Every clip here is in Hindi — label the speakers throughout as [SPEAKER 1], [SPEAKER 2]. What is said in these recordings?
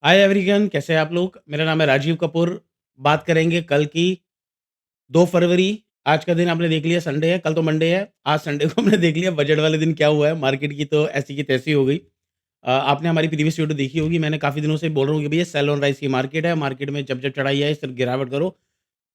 [SPEAKER 1] हाय एवरीवन, कैसे हैं आप लोग? मेरा नाम है राजीव कपूर। बात करेंगे कल की 2 फरवरी। आज का दिन आपने देख लिया, संडे है, कल तो मंडे है। आज संडे को हमने देख लिया बजट वाले दिन क्या हुआ है, मार्केट की तो ऐसी की तैसी हो गई। आपने हमारी प्रीवियस वीडियो देखी होगी, मैंने काफ़ी दिनों से बोल रहा हूँ कि भैया सेल ऑन राइज़ की मार्केट है, मार्केट में जब-जब चढ़ाई आए सिर्फ गिरावट करो।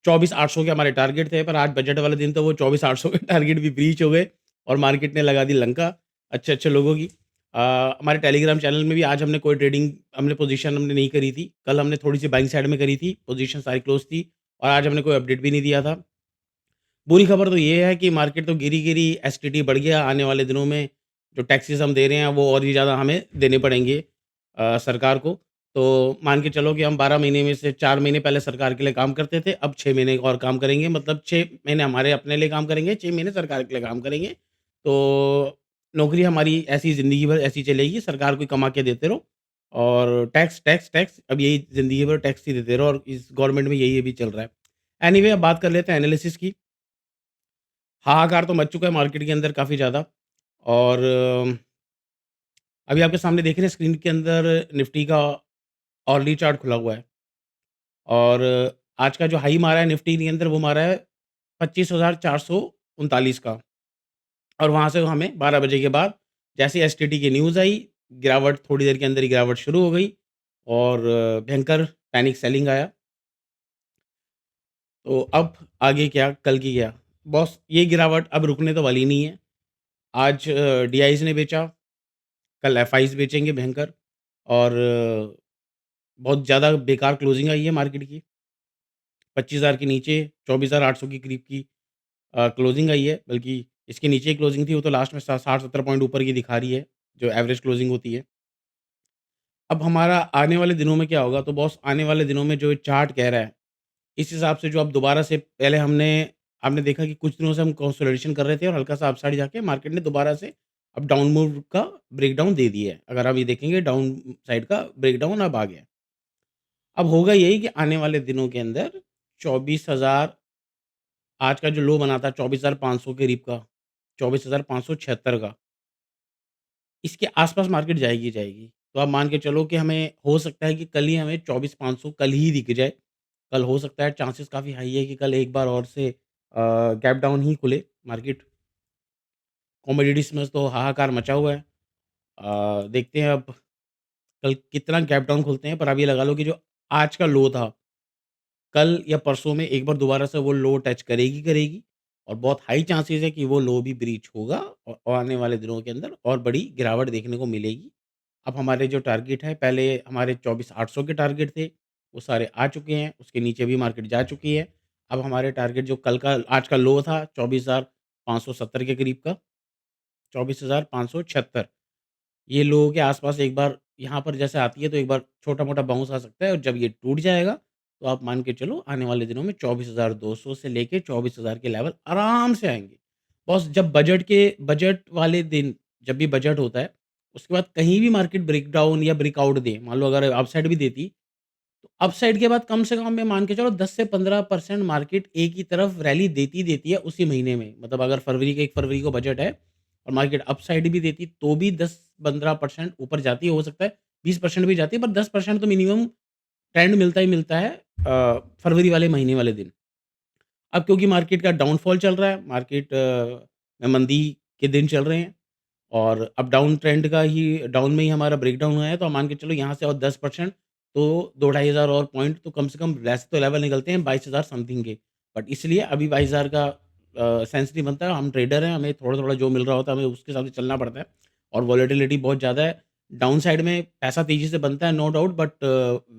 [SPEAKER 1] 24,800 के हमारे टारगेट थे, पर आज बजट वाले दिन तो वो 24,800 के टारगेट भी ब्रीच हो गए और मार्केट ने लगा दी लंका अच्छे-अच्छे लोगों की। हमारे टेलीग्राम चैनल में भी आज हमने कोई ट्रेडिंग हमने पोजीशन हमने नहीं करी थी। कल हमने थोड़ी-सी बाइंग साइड में करी थी, पोजीशन सारी क्लोज़ थी और आज हमने कोई अपडेट भी नहीं दिया था। बुरी खबर तो ये है कि मार्केट तो गिरी-गिरी, एसटीटी बढ़ गया। आने वाले दिनों में जो टैक्सेस हम दे रहे हैं, वो और भी ज़्यादा हमें देने पड़ेंगे सरकार को। तो मान के चलो कि हम 12 महीने में से 4 महीने पहले सरकार के लिए काम करते थे, अब 6 महीने और काम करेंगे। मतलब 6 महीने हमारे अपने लिए काम करेंगे, 6 महीने सरकार के लिए काम करेंगे। तो नौकरी हमारी ऐसी ज़िंदगी भर ऐसी चलेगी, सरकार को ही कमा के देते रहो और टैक्स, टैक्स, टैक्स। अब यही ज़िंदगी भर टैक्स ही देते रहो और इस गवर्नमेंट में यही अभी चल रहा है। एनीवे अब बात कर लेते हैं एनालिसिस की। हाहाकार तो मच चुका है मार्केट के अंदर काफ़ी ज़्यादा और अभी आपके सामने देख रहे हैं स्क्रीन के अंदर निफ्टी का ऑर्ली चार्ट खुला हुआ है और आज का जो हाई मारा है निफ्टी के अंदर वो मारा है 25,439 का और वहाँ से हमें 12 बजे के बाद जैसे एसटीटी की न्यूज़ आई, गिरावट थोड़ी देर के अंदर ही गिरावट शुरू हो गई और भयंकर पैनिक सेलिंग आया। तो अब आगे क्या, कल की क्या? बॉस ये गिरावट अब रुकने तो वाली नहीं है। आज डीआईज़ ने बेचा, कल एफआईज़ बेचेंगे भयंकर और बहुत ज़्यादा बेकार क्लोजिंग आई है मार्केट की। 25,000 के नीचे 24,800 के करीब की क्लोजिंग आई है, बल्कि इसके नीचे ही क्लोजिंग थी, वो तो लास्ट में सा 60-70 पॉइंट ऊपर की दिखा रही है, जो एवरेज क्लोजिंग होती है। अब हमारा आने वाले दिनों में क्या होगा? तो बॉस आने वाले दिनों में जो ये चार्ट कह रहा है, इस हिसाब से जो अब दोबारा से पहले आपने देखा कि कुछ दिनों से हम कंसोलिडेशन कर रहे थे और हल्का-सा अपसाइड जाके मार्केट ने दोबारा से अब डाउन मूव का ब्रेकडाउन दे दिया है। अगर आप ये देखेंगे डाउन साइड का ब्रेकडाउन अब आ गया है। अब होगा यही कि आने वाले दिनों के अंदर 24,000 आज का जो लो बना था 24,500 के करीब का, 24,576 का, इसके आस-पास मार्केट जाएगी ही जाएगी। तो आप मान के चलो कि हमें हो सकता है कि कल ही हमें 24,500 कल ही दिख जाए। कल हो सकता है चांसेस काफ़ी हाई है कि कल एक बार और से गैप डाउन ही खुले मार्केट। कमोडिटीज़ में तो हाहाकार मचा हुआ है। देखते हैं अब कल कितना गैप डाउन खुलते हैं, पर आप ये लगा लो कि जो आज का लो था कल या परसों में एक बार दोबारा से वो लो टच करेगी, करेगी और बहुत हाई चांसेज़ है कि वो लो भी ब्रीच होगा और आने वाले दिनों के अंदर और बड़ी गिरावट देखने को मिलेगी। अब हमारे जो टारगेट है, पहले हमारे 24,800 के टारगेट थे, वो सारे आ चुके हैं, उसके नीचे भी मार्केट जा चुकी है। अब हमारे टारगेट जो कल का आज का लो था 24,570 के करीब का, 24,576 ये लोगों के आस-पास एक बार यहाँ पर जैसे आती है तो एक बार छोटा-मोटा बाउंस आ सकता है और जब ये टूट जाएगा, तो आप मान के चलो आने वाले दिनों में 24,200 से लेके 24,000 के लेवल आराम से आएँगे। बॉस जब बजट वाले दिन जब भी बजट होता है, उसके बाद कहीं भी मार्केट ब्रेकडाउन या ब्रेकआउट दे, मान लो अगर अपसाइड भी देती, तो अपसाइड के बाद कम से कम मैं मान के चलो 10 से 15% मार्केट एक ही तरफ रैली देती है उसी महीने में। मतलब अगर फरवरी के 1 फरवरी को बजट है और मार्केट अपसाइड भी देती तो भी 10-15% ऊपर जाती है, हो सकता है 20% भी जाती है, पर 10% तो मिनिमम ट्रेंड मिलता ही मिलता है फरवरी वाले महीने वाले दिन। अब क्योंकि मार्केट का डाउनफॉल चल रहा है, मार्केट में मंदी के दिन चल रहे हैं और अब डाउन ट्रेंड का ही डाउन में ही हमारा ब्रेकडाउन हुआ है, तो आप मान के चलो यहाँ से और 10% तो 2 ढाई हज़ार और पॉइंट तो कम से कम वैसे तो लेवल निकलते हैं 22,000 समथिंग के। बट इसलिए अभी 22,000 का सेंस नहीं बनता है, हम ट्रेडर हैं, हमें थोड़ा-थोड़ा जो मिल रहा होता है, हमें उसके हिसाब से चलना पड़ता है और वोलेटिलिटी बहुत ज़्यादा है। डाउन साइड में पैसा तेज़ी से बनता है नो डाउट, बट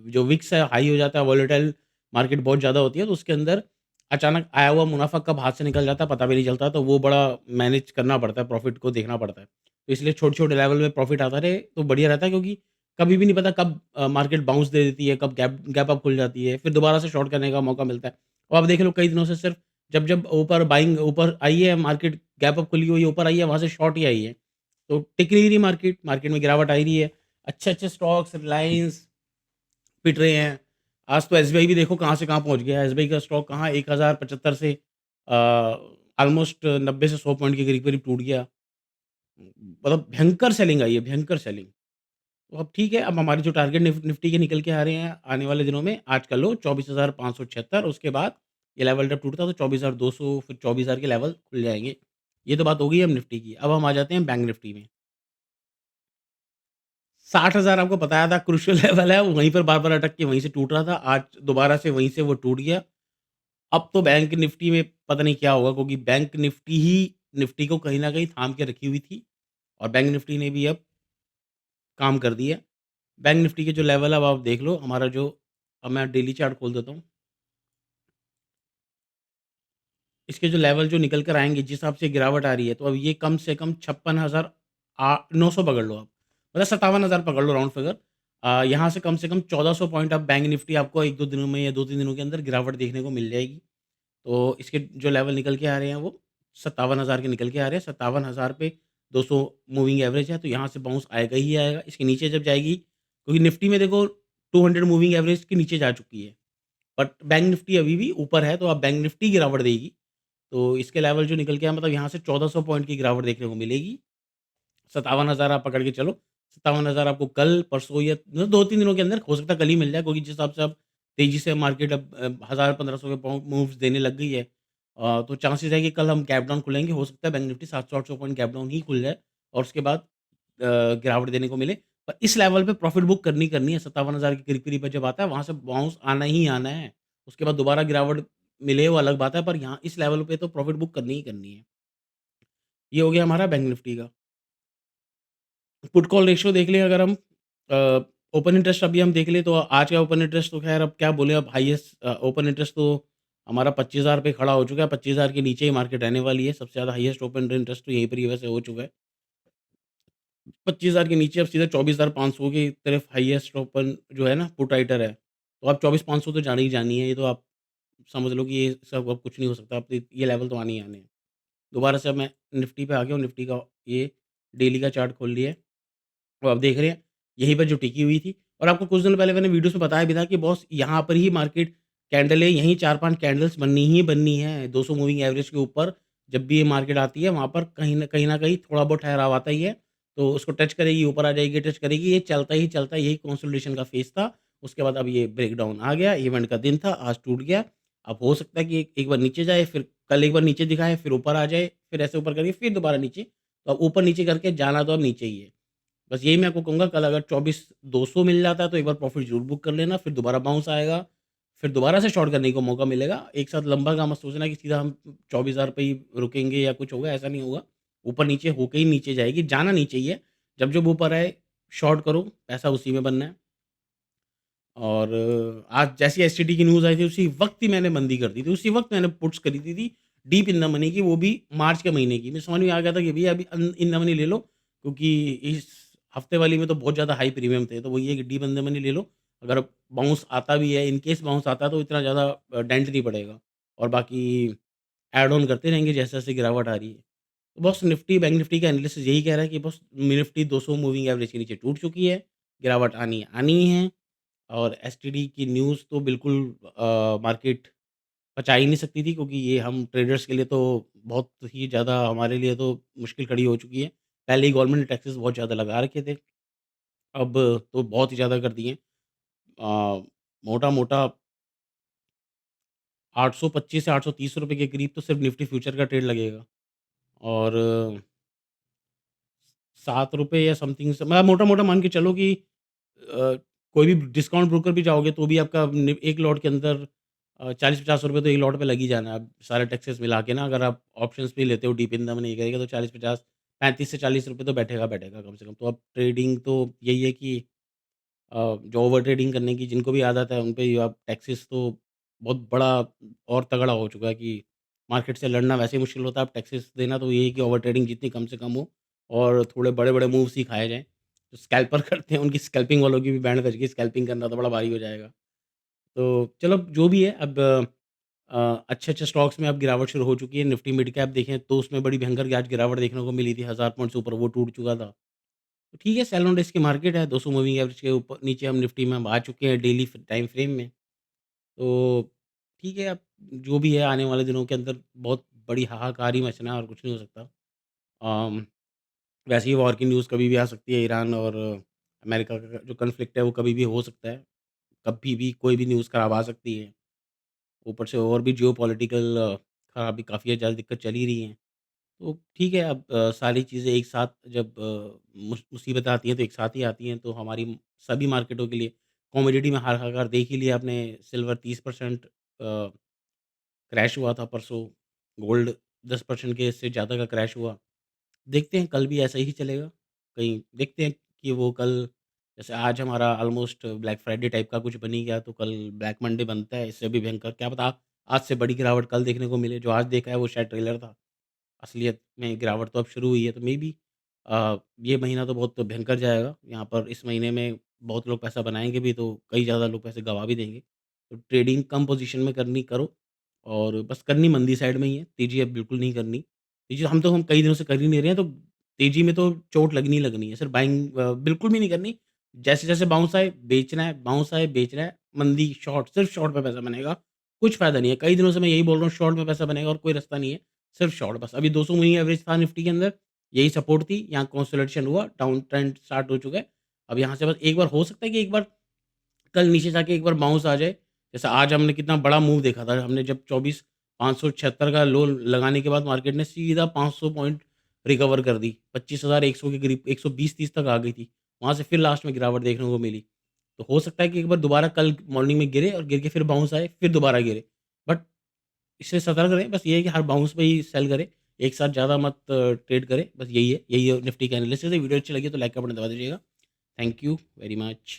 [SPEAKER 1] जो विक्स है हाई हो जाता है, वोलेटाइल मार्केट बहुत ज़्यादा होती है, तो उसके अंदर अचानक आया हुआ मुनाफ़ा कब हाथ से निकल जाता है पता भी नहीं चलता, तो वो बड़ा मैनेज करना पड़ता है, प्रॉफ़िट को देखना पड़ता है। तो इसलिए छोटे-छोटे लेवल में प्रॉफ़िट आता रहे तो बढ़िया रहता है, क्योंकि कभी भी नहीं पता कब मार्केट बाउंस दे देती है, कब गैप गैप अप खुल जाती है, फिर दोबारा से शॉर्ट करने का मौका मिलता है। और आप देख लो कई दिनों से सिर्फ़ जब ऊपर बाइंग ऊपर आई है, मार्केट गैप अप खुली हुई है, ऊपर आई है, वहाँ से शॉर्ट ही आई है। तो टिक नहीं रही मार्केट, मार्केट में गिरावट आ ही रही है। अच्छे-अच्छे स्टॉक्स रिलायंस पिट रहे हैं। आज तो एसबीआई भी देखो कहाँ से कहाँ पहुँच गया है। एसबीआई का स्टॉक कहाँ 1075 से ऑलमोस्ट 90 से 100 पॉइंट के करीब-करीब टूट गया। मतलब भयंकर सेलिंग आई है, भयंकर सेलिंग। तो अब ठीक है, अब हमारे जो टारगेट निफ्टी के निकल के आ रहे हैं आने वाले दिनों में, आज का लो 24,576, उसके बाद ये लेवल जब टूटता है तो 24,200, फिर 24,000 के लेवल खुल जाएँगे। ये तो बात हो गई अब निफ्टी की। अब हम आ जाते हैं बैंक निफ्टी में। 60,000 आपको बताया था क्रूशियल लेवल है, वहीं पर बार-बार अटक के वहीं से टूट रहा था। आज दोबारा से वहीं से वो टूट गया। अब तो बैंक निफ्टी में पता नहीं क्या होगा, क्योंकि बैंक निफ्टी ही निफ्टी को कहीं न कहीं थाम के रखी हुई थी और बैंक निफ्टी ने भी अब काम कर दिया। बैंक निफ्टी के जो लेवल अब आप देख लो, हमारा जो, अब मैं डेली चार्ट खोल देता हूँ। इसके जो लेवल जो निकल कर आएँगे, जिस हिसाब से गिरावट आ रही है, तो अब ये कम से कम 56,000 900 पकड़ लो आप। मतलब 57,000 पकड़ लो राउंड फिगर। यहाँ से कम 1400 पॉइंट अब बैंक निफ्टी आपको 1-2 दिनों में या 2-3 दिनों के अंदर गिरावट देखने को मिल जाएगी। तो इसके जो लेवल निकल के आ रहे हैं वो 57,000 के निकल के आ रहे हैं। 57,000 पे 200 मूविंग एवरेज है, तो यहाँ से बाउंस आएगा ही आएगा। इसके नीचे जब जाएगी, क्योंकि निफ्टी में देखो 200 मूविंग एवरेज के नीचे जा चुकी है, बट बैंक निफ्टी अभी भी ऊपर है, तो अब बैंक निफ्टी गिरावट देगी। तो इसके लेवल जो निकल के आया, मतलब यहाँ से 1400 पॉइंट की गिरावट देखने को मिलेगी। 57,000 आप पकड़ के चलो। 57,000 आपको कल, परसों या मतलब 2-3 दिनों के अंदर हो सकता है कल ही मिल जाए, क्योंकि जिस हिसाब से अब तेज़ी से मार्केट अब 1000-1500 के पॉइंट मूव्स देने लग गई है। तो चांसेस है कि कल हम गैप डाउन खुलेंगे। हो सकता है bank Nifty 700-800 point gap down ही खुल जाए और उसके बाद गिरावट देने को मिले। पर इस लेवल पे प्रॉफिट बुक करनी करनी है। 57,000 के करीब-करीब जब आता है, वहाँ से बाउंस आना ही आना है। उसके बाद दोबारा गिरावट मिले वो अलग बात है, पर यहाँ इस लेवल पे तो प्रॉफिट बुक करनी ही करनी है। ये हो गया हमारा बैंक निफ्टी का। पुट कॉल रेशियो देख लें अगर हम, ओपन इंटरेस्ट अभी हम देख लें, तो आज का ओपन इंटरेस्ट तो ख़ैर अब क्या बोले, अब हाईएस्ट ओपन इंटरेस्ट तो हमारा 25,000 पे खड़ा हो चुका है। 25,000 के नीचे ही मार्केट रहने वाली है। सबसे ज़्यादा हाईएस्ट ओपन इंटरेस्ट तो यहीं पर ही वैसे हो चुका है। 25,000 के नीचे अब सीधा 24,500 की तरफ हाईएस्ट ओपन जो है ना पुट राइटर है। तो अब 24,500 तो जानी ही जानी है। ये तो आप समझ लो कि ये सब अब कुछ नहीं हो सकता। अब तो ये लेवल तो आने ही आने हैं। दोबारा से अब मैं निफ्टी पे आ गया हूँ। निफ्टी का ये डेली का चार्ट खोल लिया है। तो आप देख रहे हैं, यहीं पर जो टिकी हुई थी, और आपको कुछ दिन पहले मैंने वीडियोज़ में बताया भी था कि बॉस यहाँ पर ही मार्केट कैंडल है, यहीं 4-5 कैंडल्स बननी ही बननी है, 200 मूविंग एवरेज के ऊपर। जब भी ये मार्केट आती है, वहाँ पर कहीं न कहीं थोड़ा बहुत ठहराव आता ही है, तो उसको टच करेगी, ऊपर आ जाएगी, टच करेगी, ये चलता ही चलता, यही कंसोलिडेशन का फेज़ था। उसके बाद अब ये ब्रेकडाउन आ गया, इवेंट का दिन था, आज टूट गया। अब हो सकता है कि एक एक बार नीचे जाए, फिर कल एक बार नीचे दिखाए, फिर ऊपर आ जाए, फिर ऐसे ऊपर करके फिर दोबारा नीचे। तो अब ऊपर-नीचे करके जाना तो अब नीचे ही है। बस यही मैं आपको कहूँगा, कल अगर 24,200 मिल जाता है तो एक बार प्रॉफ़िट ज़रूर बुक कर लेना, फिर दोबारा बाउंस आएगा, फिर दोबारा से शॉर्ट करने को मौका मिलेगा। एक साथ लंबा का मत सोचना कि सीधा हम 24,000 पे ही रुकेंगे या कुछ होगा, ऐसा नहीं होगा। ऊपर-नीचे होके ही नीचे जाएगी, जाना नीचे ही है। जब-जब ऊपर आए, शॉर्ट करो, पैसा उसी में बनना है। और आज जैसी एसटीडी की न्यूज़ आई थी, उसी वक़्त ही मैंने मंदी कर दी थी। उसी वक़्त मैंने पुट्स खरीदी थी, डीप इन द मनी की, वो भी मार्च के महीने की। मुझे समझ में आ गया था कि भैया अभी इन द मनी ले लो, क्योंकि इस हफ़्ते वाली में तो बहुत ज़्यादा हाई प्रीमियम थे। तो वही है कि डीप इन द मनी ले लो। अगर बाउंस आता भी है, इन केस बाउंस आता है, तो इतना ज़्यादा डेंट नहीं पड़ेगा, और बाकी ऐड ऑन करते रहेंगे जैसे-जैसे गिरावट आ रही है। तो बस निफ्टी, बैंक निफ्टी का एनालिसिस यही कह रहा है कि बस निफ्टी 200 मूविंग एवरेज के नीचे टूट चुकी है, गिरावट आनी आनी ही है। और एसटीडी की न्यूज़ तो बिल्कुल मार्केट पचा ही नहीं सकती थी, क्योंकि ये हम ट्रेडर्स के लिए तो बहुत ही ज़्यादा, हमारे लिए तो मुश्किल खड़ी हो चुकी है। पहले ही गवर्नमेंट ने टैक्सेस बहुत ज़्यादा लगा रखे थे, अब तो बहुत ही ज़्यादा कर दिए हैं। मोटा-मोटा 825 से ₹830 के करीब तो सिर्फ़ निफ्टी फ्यूचर का ट्रेड लगेगा, और ₹7 या समथिंग मैं मोटा-मोटा मान के चलो कि कोई भी डिस्काउंट ब्रोकर भी जाओगे तो भी आपका एक लॉट के अंदर ₹40-50 तो एक लॉट पे लग ही जाना है। अब सारे टैक्सेस मिला के ना, अगर आप ऑप्शंस भी लेते हो, डीप इन द मनी नहीं करेगा, तो 40-50 ₹35 से ₹40 तो बैठेगा बैठेगा कम से कम। तो अब ट्रेडिंग तो यही है कि जो ओवर ट्रेडिंग करने की जिनको भी आदत है, उन पे ये अब टैक्सेस तो बहुत बड़ा और तगड़ा हो चुका है कि मार्केट से लड़ना वैसे ही मुश्किल होता है। अब टैक्सेस देना तो यही है कि ओवर ट्रेडिंग जितनी कम से कम हो, और थोड़े बड़े-बड़े मूव्स ही खाए जाएँ। जो स्कैल्पर करते हैं, उनकी स्कैल्पिंग वालों की भी बैंड बज गई, स्कैल्पिंग करना तो बड़ा भारी हो जाएगा। तो चलो जो भी है, अब अच्छे-अच्छे स्टॉक्स में अब गिरावट शुरू हो चुकी है। निफ्टी मिड कैप देखें तो उसमें बड़ी भयंकर आज गिरावट देखने को मिली थी, 1000 पॉइंट से ऊपर वो टूट चुका था। तो ठीक है, सेल ऑन रिस्क की मार्केट है, 200 मूविंग एवरेज के ऊपर नीचे हम निफ्टी में हम आ चुके हैं डेली टाइम फ्रेम में। तो ठीक है, अब जो भी है आने वाले दिनों के अंदर बहुत बड़ी हाहाकार ही मचना है, और कुछ नहीं हो सकता। अम, वैसे ही वॉर की न्यूज़ कभी भी आ सकती है, ईरान और अमेरिका का जो कॉन्फ्लिक्ट है वो कभी भी हो सकता है, कभी भी कोई भी न्यूज़ खराब आ सकती है। ऊपर से और भी जियोपॉलिटिकल खराबी काफ़ी ज़्यादा दिक्कत चल ही रही है। तो ठीक है अब सारी चीज़ें एक साथ जब मुसीबतें आती हैं तो एक साथ ही आती हैं, तो हमारी सभी मार्केटों के लिए कमोडिटी में हाहाकार देख ही लिया आपने। सिल्वर 30% क्रैश हुआ था परसों, गोल्ड 10% के इससे ज़्यादा का क्रैश हुआ। देखते हैं कल भी ऐसा ही चलेगा, कहीं देखते हैं कि वो कल जैसे आज हमारा ऑलमोस्ट ब्लैक फ्राइडे टाइप का कुछ बन ही गया, तो कल ब्लैक मंडे बनता है, इससे भी भयंकर क्या पता आज से बड़ी गिरावट कल देखने को मिले। जो आज देखा है वो शायद ट्रेलर था। असलियत में गिरावट तो अब शुरू हुई है, तो मेबी ये महीना तो बहुत भयंकर जाएगा। यहाँ पर इस महीने में बहुत लोग पैसा बनाएँगे भी, तो कई ज़्यादा लोग पैसे गँवा भी देंगे। तो ट्रेडिंग कम पोज़ीशन में करनी करो और बस करनी मंदी साइड में ही है, तेज़ी अब बिल्कुल नहीं करनी। तेज़ी हम कई दिनों से कर ही नहीं रहे हैं, तो तेज़ी में तो चोट लगनी ही लगनी है। सिर्फ बाइंग बिल्कुल भी नहीं करनी। जैसे-जैसे बाउंस आए, बेचना है, बाउंस आए, बेचना है। मंदी शॉर्ट, सिर्फ शॉर्ट में पैसा बनेगा, कुछ फ़ायदा नहीं है। कई दिनों से मैं यही बोल रहा हूँ, शॉर्ट में पैसा बनेगा और कोई रास्ता नहीं है। सिर्फ शॉर्ट बस। अभी 200 मूविंग एवरेज था निफ्टी के अंदर, यही सपोर्ट थी, यहाँ कंसोलिडेशन हुआ, डाउन ट्रेंड स्टार्ट हो चुका है। अब यहाँ से बस एक बार हो सकता है कि एक बार कल नीचे जाके एक बार बाउंस आ जाए। जैसे आज हमने कितना बड़ा मूव देखा था, हमने जब 24,576 का लो लगाने के बाद मार्केट ने सीधा 500 पॉइंट रिकवर कर दी। 25,100 के करीब 120-30 तक आ गई थी। वहाँ से फिर लास्ट में गिरावट देखने को मिली। तो हो सकता है कि एक बार दोबारा कल मॉर्निंग में गिरे और गिर के फिर बाउंस आए, फिर दोबारा गिरे। बट इससे सतर्क रहें, बस ये है कि हर बाउंस पे ही सेल करें, एक साथ ज़्यादा मत ट्रेड करें, बस यही है निफ्टी का एनालिसिस है। वीडियो अच्छी लगी तो लाइक का बटन दबा दीजिएगा। Thank you very much.